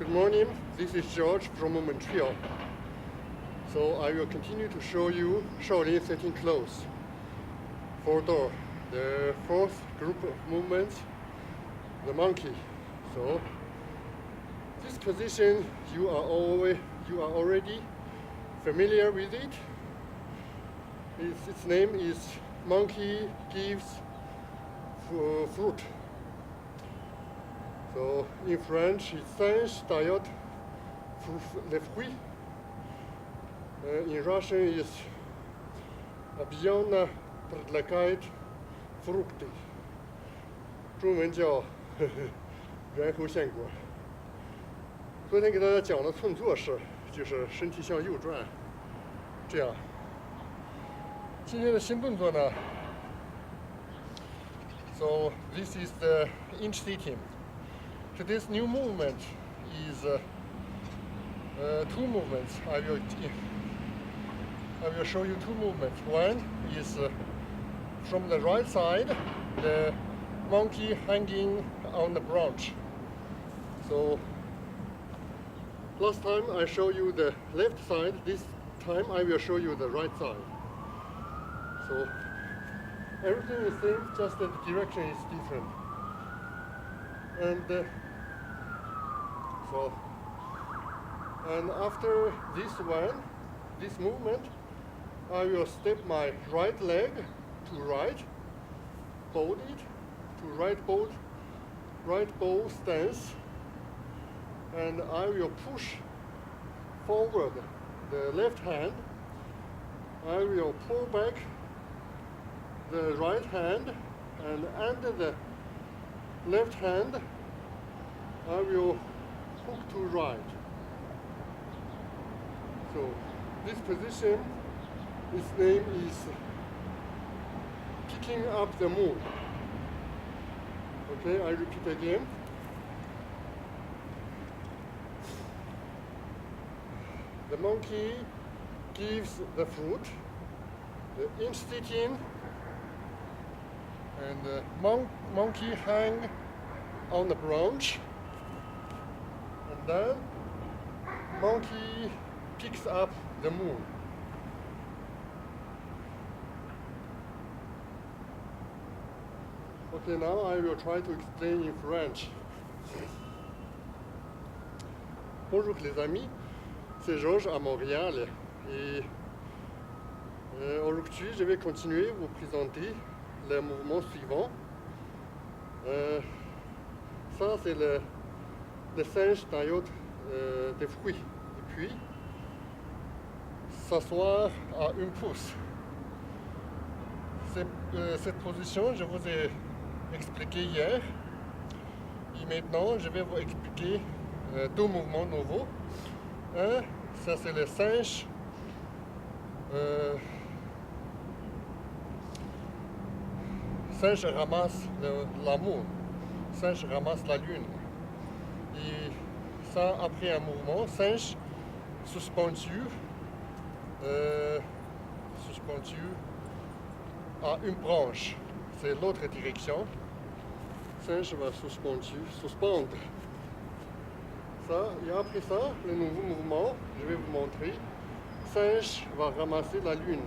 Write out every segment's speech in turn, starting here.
Good morning, this is George from Montreal. So I will continue to show you Shaolin sitting close. For the fourth group of movements, the monkey. So this position you are already familiar with it. Its name is monkey gives fruit. So in French, it's Singe taillote les fruits. In Russian, it's Обезьяна предлагает фрукты. 中文叫猿猴献果。昨天给大家讲的寸坐式，就是身体向右转，这样。今天的新动作呢 ，so this is the inch sitting. Today's new movement is two movements. I will show you two movements. One is from the right side, the monkey hanging on the branch. So last time I showed you the left side. This time I will show you the right side. So everything is same, just the direction is different. And and after this movement, I will step my right leg to right, fold it to right bow stance, and I will push forward the left hand. I will pull back the right hand, and under the left hand, I will hook to right. So this position, its name is picking up the moon. Okay, I repeat again. The monkey gives the fruit, the inch sitting, and the monkey hang on the branch, and then monkey picks up the moon. Okay, now I will try to explain in French. Bonjour les amis, c'est Georges à Montréal et aujourd'hui je vais continuer à vous présenter le mouvement suivant. Ça c'est le singe taillote des fruits. Et puis s'asseoir à une pouce. Cette position, je vous ai expliqué hier. Et maintenant, je vais vous expliquer deux mouvements nouveaux. Un, ça c'est le singe. Singe ramasse la moon. Singe ramasse la lune. Et ça, après un mouvement, singe suspendu à une branche. C'est l'autre direction. Singe va suspendre. Ça, et après ça, le nouveau mouvement, je vais vous montrer. Singe va ramasser la lune.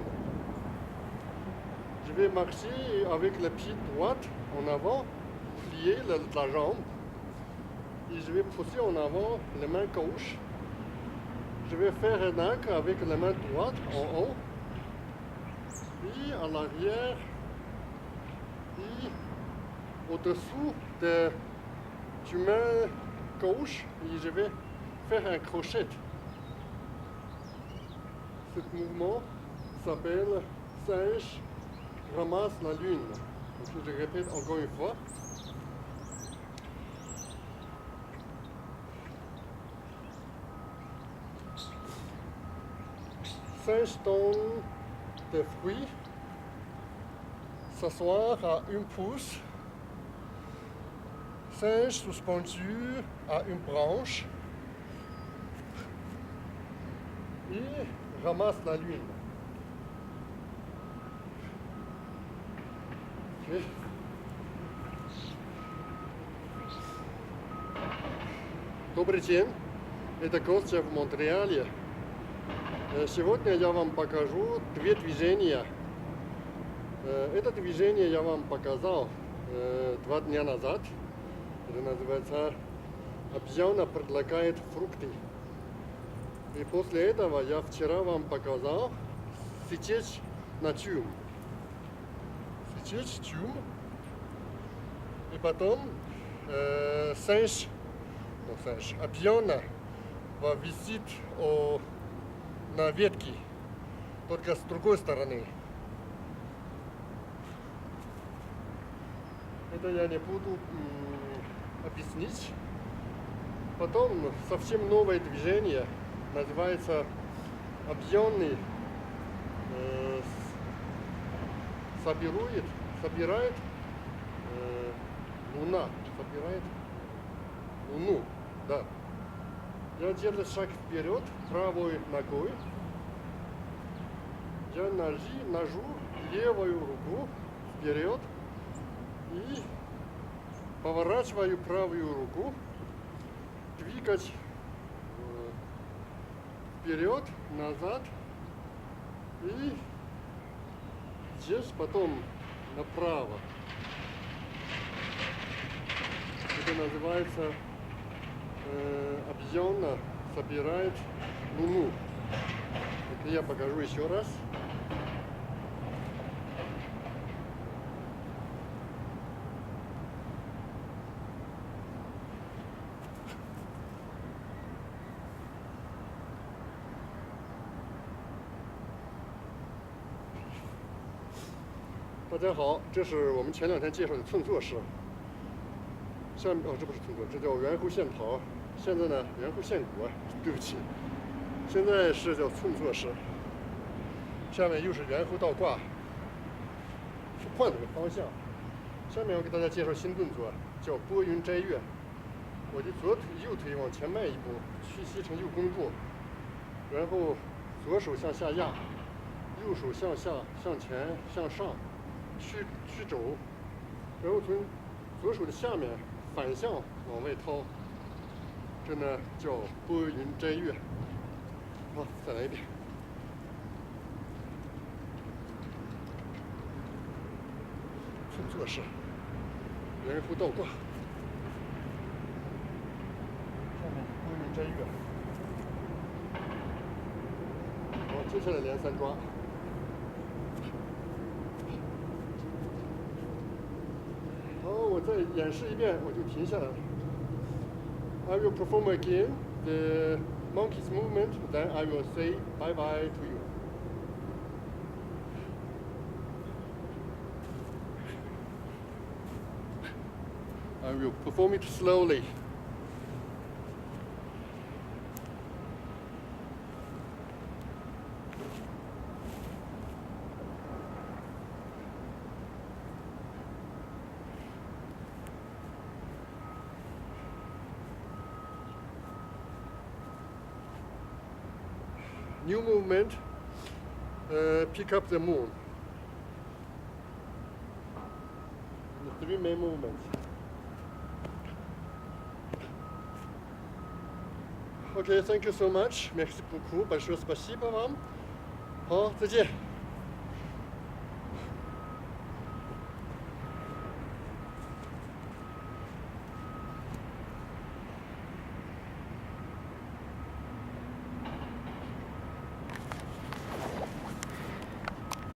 Je vais marcher avec le pied droit en avant, plier la jambe. Et je vais pousser en avant la main gauche. Je vais faire un arc avec la main droite en haut. Et à l'arrière. Et au-dessous du main gauche. Et je vais faire un crochet. Ce mouvement s'appelle singe ramasse la lune. Donc je répète encore une fois. Singe tend des fruits, s'asseoir à une pouce, singe suspendu à une branche et ramasse la lune. Okay. Добрый день. Это Костя в Монреале. Сегодня я вам покажу две движения. Это движение я вам показал 2 дня назад. Это называется «Обезьяна предлагает фрукты». И после этого я вчера вам показал сидеть на тюм. Сидеть тюм. И потом Singe, обезьяна висит на ветке, только с другой стороны. Это я не буду объяснить. Потом совсем новое движение, называется объемный, собирает луна, собирает луну, да. Я делаю шаг вперед правой ногой. Я ножу левую руку вперед и поворачиваю правую руку, двигать вперед, назад и здесь потом направо. Это называется обезьяна собирает луну. Это я покажу еще раз.大家好，这是我们前2天介绍的寸坐式。下面这不是寸坐，这叫猿猴线跑。现在呢，猿猴线骨，对不起，现在是叫寸坐式。下面又是猿猴倒挂，换了个方向。下面我给大家介绍新动作，叫拨云摘月。我的右腿往前迈一步，屈膝成右弓步，然后左手向下压，右手向下、向前、向上。曲肘，然后从左手的下面反向往外掏，这呢叫拨云摘月。好，再来一遍。寸坐式，猿猴倒挂，下面拨云摘月。好，接下来连3抓。我再演示一遍，我就停下来了。I will perform again the monkey's movement, then I will say bye bye to you. I will perform it slowly. New movement, pick up the moon. The 3 main movements. Okay, thank you so much. Merci beaucoup. Большое спасибо вам. 好，再见。